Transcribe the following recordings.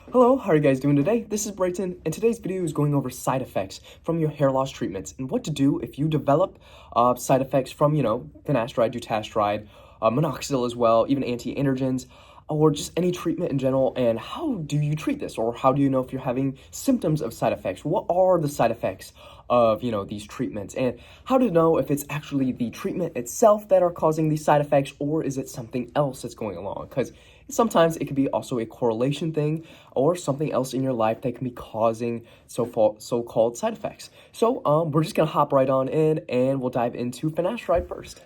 Hello, how are you guys doing today? This is Brayton, and today's video is going over side effects from your hair loss treatments and what to do if you develop side effects from, finasteride, dutasteride, minoxidil as well, even anti-androgens, or just any treatment in general, and how do you treat this, or how do you know if you're having symptoms of side effects? What are the side effects of, these treatments, and how to know if it's actually the treatment itself that are causing these side effects, or is it something else that's going along? Because sometimes it could be also a correlation thing or something else in your life that can be causing so-called side effects. So we're just going to hop right on in and we'll dive into finasteride first.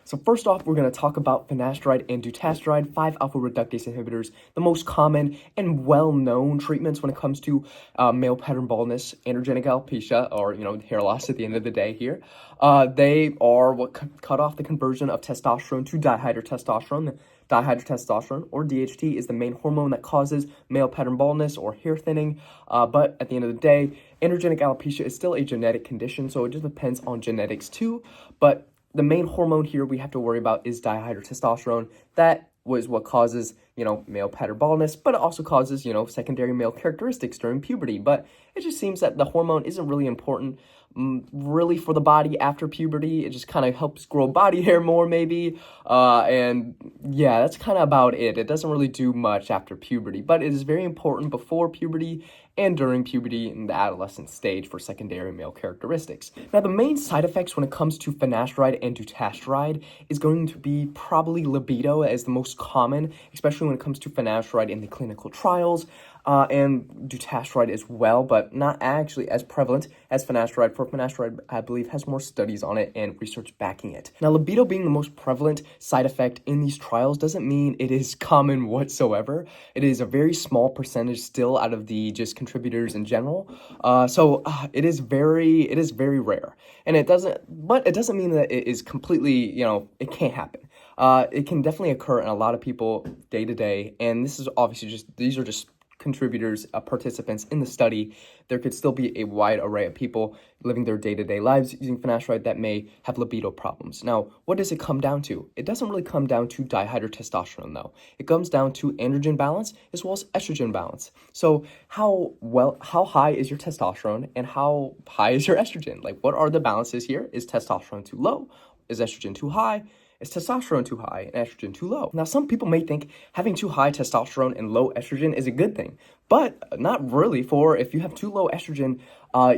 So first off, we're going to talk about finasteride and dutasteride, 5-alpha reductase inhibitors, the most common and well-known treatments when it comes to male pattern baldness, androgenic alopecia, or, hair loss at the end of the day here. They are what cut off the conversion of testosterone to dihydrotestosterone. Dihydrotestosterone, or DHT, is the main hormone that causes male pattern baldness or hair thinning. But at the end of the day, androgenic alopecia is still a genetic condition, so it just depends on genetics too. But the main hormone here we have to worry about is dihydrotestosterone. That was what causes, male pattern baldness, but it also causes, secondary male characteristics during puberty. But it just seems that the hormone isn't really important really for the body after puberty. It just kind of helps grow body hair more maybe, and yeah, that's kind of about it. It doesn't really do much after puberty, but it is very important before puberty and during puberty in the adolescent stage for secondary male characteristics. Now, the main side effects when it comes to finasteride and dutasteride is going to be probably libido as the most common, especially when it comes to finasteride in the clinical trials, and dutasteride as well, but not actually as prevalent as finasteride. For finasteride, I believe, has more studies on it and research backing it. Now, libido being the most prevalent side effect in these trials doesn't mean it is common whatsoever. It is a very small percentage still out of the just contributors in general. So it is very rare, and it doesn't mean that it is completely, it can't happen. It can definitely occur in a lot of people day to day, and this is obviously these are just contributors, participants in the study. There could still be a wide array of people living their day-to-day lives using finasteride that may have libido problems. Now, what does it come down to? It doesn't really come down to dihydrotestosterone, though. It comes down to androgen balance as well as estrogen balance. So how high is your testosterone and how high is your estrogen? Like, what are the balances here? Is testosterone too low? Is estrogen too high? Is testosterone too high and estrogen too low? Now, some people may think having too high testosterone and low estrogen is a good thing, but not really. For if you have too low estrogen,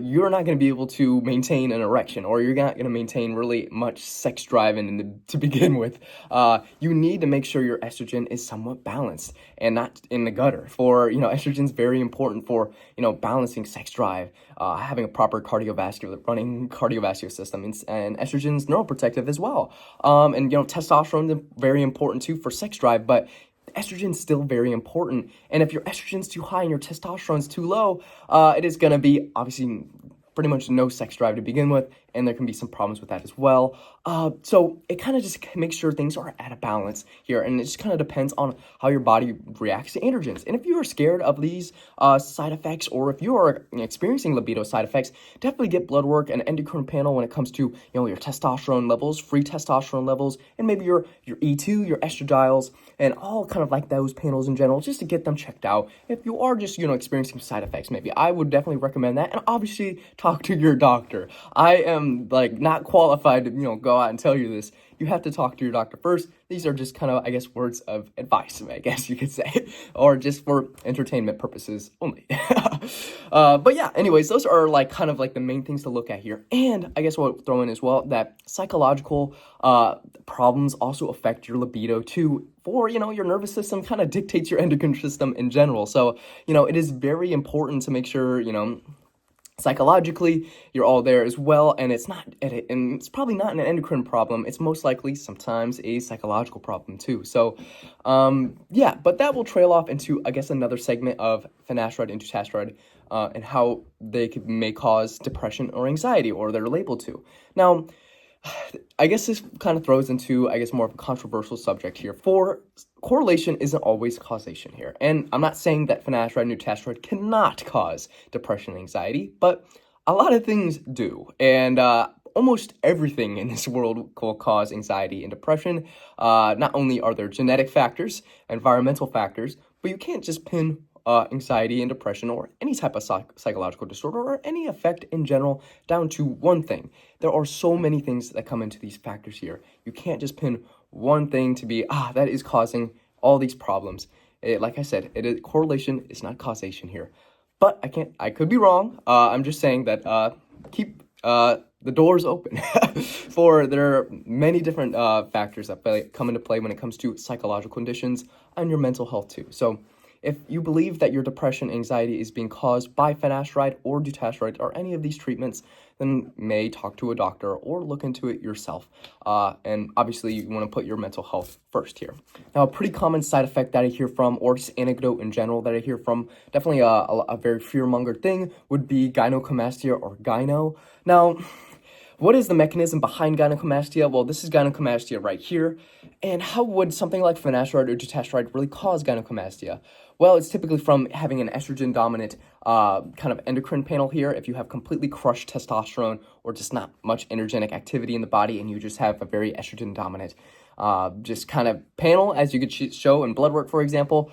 you're not going to be able to maintain an erection, or you're not going to maintain really much sex drive to begin with. You need to make sure your estrogen is somewhat balanced and not in the gutter. For, estrogen is very important for, balancing sex drive, having a proper running cardiovascular system, and estrogen is neuroprotective as well. And testosterone is very important too for sex drive, but estrogen is still very important. And if your estrogen is too high and your testosterone is too low, it is going to be obviously pretty much no sex drive to begin with, and there can be some problems with that as well. So it kind of just makes sure things are at a balance here, and it just kind of depends on how your body reacts to androgens. And if you are scared of these side effects, or if you are experiencing libido side effects, definitely get blood work and endocrine panel when it comes to your testosterone levels, free testosterone levels, and maybe your E2, your estradiol, and all kind of like those panels in general, just to get them checked out. If you are just experiencing side effects, maybe I would definitely recommend that, and obviously talk to your doctor. I am not qualified to go out and tell you this. You have to talk to your doctor first. These are just kind of, I guess, words of advice, I guess you could say, or just for entertainment purposes only. But yeah, anyways, those are kind of the main things to look at here. And I guess we'll throw in as well that psychological problems also affect your libido too. For, your nervous system kind of dictates your endocrine system in general. So, it is very important to make sure, psychologically you're all there as well, and it's probably not an endocrine problem. It's most likely sometimes a psychological problem too. So yeah, but that will trail off into, I guess, another segment of finasteride and dutasteride, and how they may cause depression or anxiety, or they're labeled to. Now, I guess this kind of throws into, I guess, more of a controversial subject here. For correlation isn't always causation here. And I'm not saying that finasteride and dutasteride cannot cause depression and anxiety, but a lot of things do. And almost everything in this world will cause anxiety and depression. Not only are there genetic factors, environmental factors, but you can't just pin anxiety and depression or any type of psychological disorder or any effect in general down to one thing. There are so many things that come into these factors here. You can't just pin one thing to be, that is causing all these problems. Like I said, correlation is not causation here. But I could be wrong. I'm just saying that keep the doors open for there are many different factors that come into play when it comes to psychological conditions and your mental health too. So if you believe that your depression, anxiety is being caused by finasteride or dutasteride or any of these treatments, then may talk to a doctor or look into it yourself. And obviously, you want to put your mental health first here. Now, a pretty common side effect that I hear from, or just anecdote in general that I hear from, definitely a very fear-monger thing would be gynecomastia or gyno. Now, what is the mechanism behind gynecomastia? Well, this is gynecomastia right here. And how would something like finasteride or dutasteride really cause gynecomastia? Well, it's typically from having an estrogen-dominant kind of endocrine panel here. If you have completely crushed testosterone or just not much androgenic activity in the body and you just have a very estrogen-dominant just kind of panel, as you could show in blood work, for example,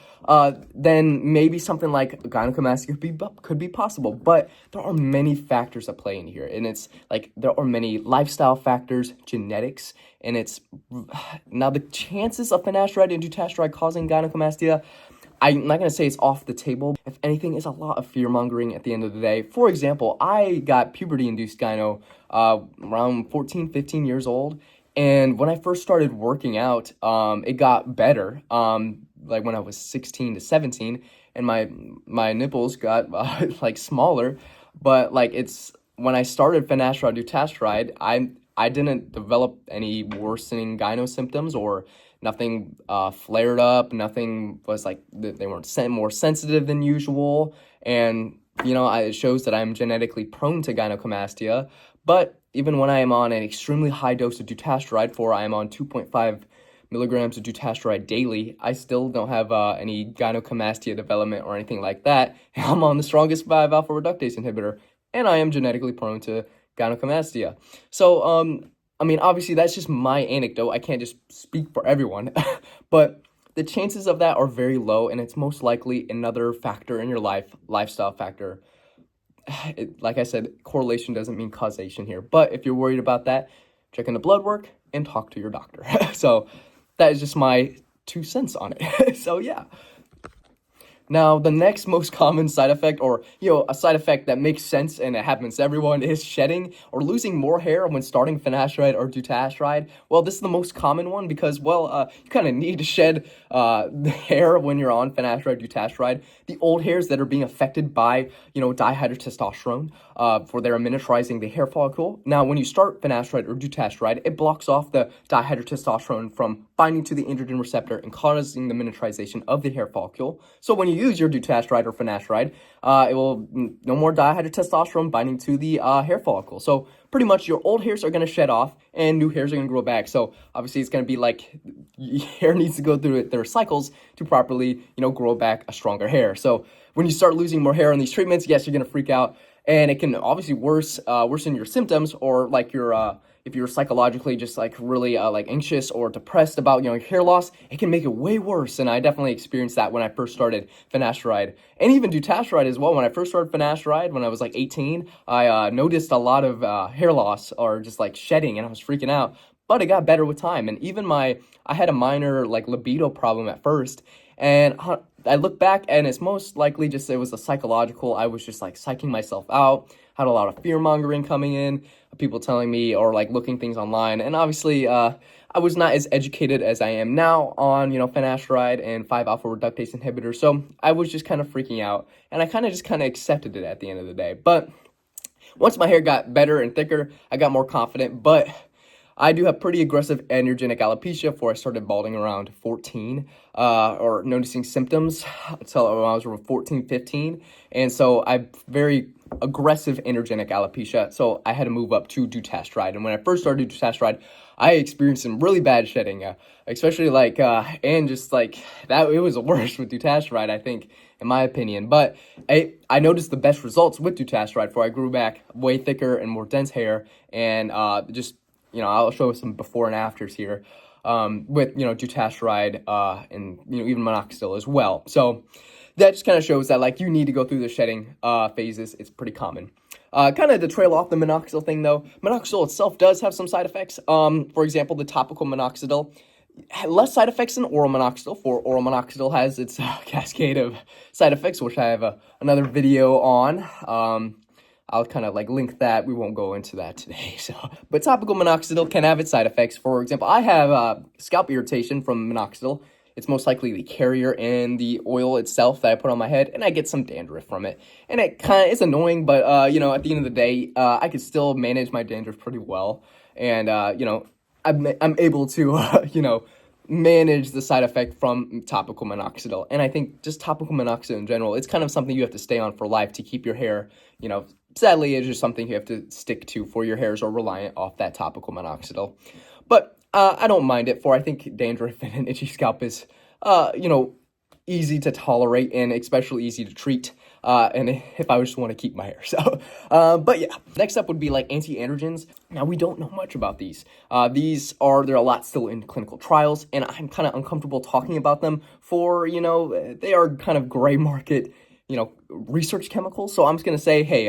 then maybe something like gynecomastia could be possible. But there are many factors that play in here, and it's like there are many lifestyle factors, genetics, and it's now the chances of finasteride and dutasteride causing gynecomastia, I'm not going to say it's off the table. If anything, it's a lot of fear-mongering at the end of the day. For example, I got puberty-induced gyno around 14, 15 years old. And when I first started working out, it got better, like when I was 16 to 17, and my nipples got like smaller. But like when I started finasteride dutasteride, I didn't develop any worsening gyno symptoms or nothing flared up. Nothing was like they weren't more sensitive than usual, and it shows that I'm genetically prone to gynecomastia. But even when I am on an extremely high dose of dutasteride, I am on 2.5 milligrams of dutasteride daily, I still don't have any gynecomastia development or anything like that. I'm on the strongest 5-alpha reductase inhibitor, and I am genetically prone to gynecomastia. So, I mean, obviously, that's just my anecdote. I can't just speak for everyone, but the chances of that are very low, and it's most likely another factor in your lifestyle factor. Like I said, correlation doesn't mean causation here. But if you're worried about that, check in the blood work and talk to your doctor. So that is just my 2 cents on it. So yeah. Now, the next most common side effect, or, a side effect that makes sense and it happens to everyone, is shedding or losing more hair when starting finasteride or dutasteride. Well, this is the most common one because, you kind of need to shed the hair when you're on finasteride, dutasteride. The old hairs that are being affected by, dihydrotestosterone, for they're miniaturizing the hair follicle. Now, when you start finasteride or dutasteride, it blocks off the dihydrotestosterone from binding to the androgen receptor and causing the miniaturization of the hair follicle. So when you use your dutasteride or finasteride, it will no more dihydrotestosterone binding to the hair follicle. So pretty much your old hairs are going to shed off and new hairs are going to grow back. So obviously it's going to be like hair needs to go through their cycles to properly, grow back a stronger hair. So when you start losing more hair on these treatments, yes, you're going to freak out, and it can obviously worsen your symptoms, or like if you're psychologically just like really like anxious or depressed about your hair loss, it can make it way worse. And I definitely experienced that when I first started finasteride and even dutasteride as well. When I first started finasteride when I was like 18, I noticed a lot of hair loss or just like shedding, and I was freaking out. But it got better with time, and even I had a minor like libido problem at first, and I look back and it's most likely just it was a psychological. I was just like psyching myself out, had a lot of fear mongering coming in, people telling me or like looking things online, and obviously I was not as educated as I am now on finasteride and 5-alpha reductase inhibitors, so I was just kind of freaking out, and I kind of accepted it at the end of the day. But once my hair got better and thicker, I got more confident, but I do have pretty aggressive androgenic alopecia before I started balding around 14, or noticing symptoms until I was around 14, 15. And so I have very aggressive androgenic alopecia, so I had to move up to dutasteride. And when I first started dutasteride, I experienced some really bad shedding, especially like, and just like that, it was the worst with dutasteride, I think, in my opinion. But I noticed the best results with dutasteride before I grew back way thicker and more dense hair, and I'll show some before and afters here with, dutasteride and, even Minoxidil as well. So that just kind of shows that, like, you need to go through the shedding phases. It's pretty common. Kind of to trail off the minoxidil thing, though, minoxidil itself does have some side effects. For example, the topical minoxidil, less side effects than oral minoxidil, for oral minoxidil has its cascade of side effects, which I have another video on. I'll kind of like link that. We won't go into that today. But topical minoxidil can have its side effects. For example, I have scalp irritation from minoxidil. It's most likely the carrier in the oil itself that I put on my head, and I get some dandruff from it. And it kind of is annoying, but you know, at the end of the day, I can still manage my dandruff pretty well, and you know, I'm able to you know, manage the side effect from topical minoxidil. And I think just topical minoxidil in general, it's kind of something you have to stay on for life to keep your hair, you know, sadly, it's just something you have to stick to for your hairs are reliant off that topical minoxidil. But I don't mind it, for I think dandruff and an itchy scalp is, you know, easy to tolerate and especially easy to treat. And if I just want to keep my hair. So, but yeah, next up would be like anti-androgens. Now, we don't know much about these. There are a lot still in clinical trials, and I'm kind of uncomfortable talking about them for, you know, they are kind of gray market, you know, research chemicals. So I'm just going to say, hey,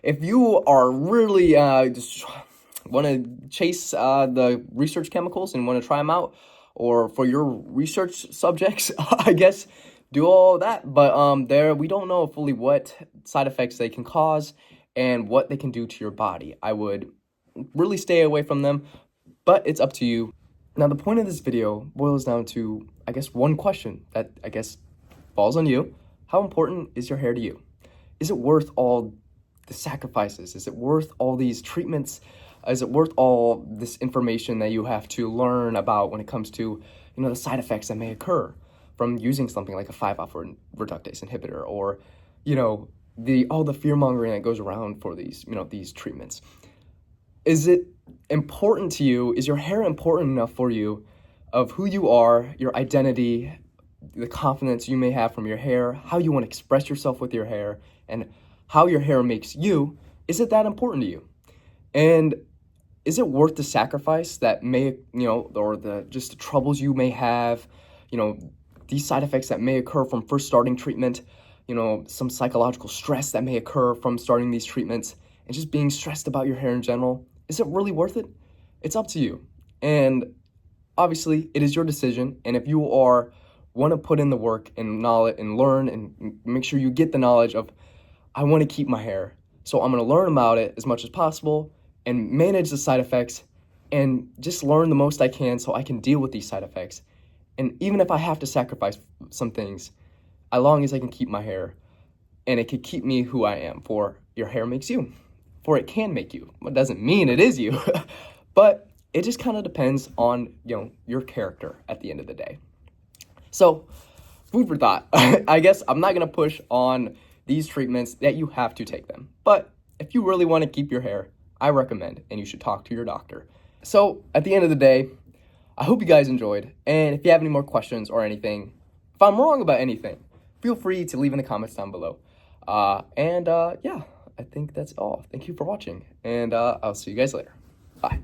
if you are really just want to chase the research chemicals and want to try them out, or for your research subjects, I guess, do all that. But we don't know fully what side effects they can cause and what they can do to your body. I would really stay away from them, but it's up to you. Now, the point of this video boils down to, I guess, one question that I guess falls on you. How important is your hair to you? Is it worth all the sacrifices? Is it worth all these treatments? Is it worth all this information that you have to learn about when it comes to, you know, the side effects that may occur from using something like a 5-alpha reductase inhibitor, or, you know, all the fear mongering that goes around for these, you know, these treatments? Is it important to you? Is your hair important enough for you, of who you are, your identity, the confidence you may have from your hair, how you want to express yourself with your hair, and how your hair makes you? Is it that important to you? And is it worth the sacrifice that may, you know, or just the troubles you may have, you know, these side effects that may occur from first starting treatment, you know, some psychological stress that may occur from starting these treatments, and just being stressed about your hair in general? Is it really worth it? It's up to you. And obviously, it is your decision. And if you want to put in the work and knowledge and learn and make sure you get the knowledge of, I want to keep my hair, so I'm going to learn about it as much as possible and manage the side effects and just learn the most I can so I can deal with these side effects. And even if I have to sacrifice some things, as long as I can keep my hair, and it could keep me who I am, for your hair makes you, for it can make you. It doesn't mean it is you, but it just kind of depends on, you know, your character at the end of the day. So, food for thought. I guess I'm not going to push on these treatments that you have to take them. But if you really want to keep your hair, I recommend, and you should talk to your doctor. So, at the end of the day, I hope you guys enjoyed. And if you have any more questions or anything, if I'm wrong about anything, feel free to leave in the comments down below. Yeah, I think that's all. Thank you for watching, and I'll see you guys later. Bye.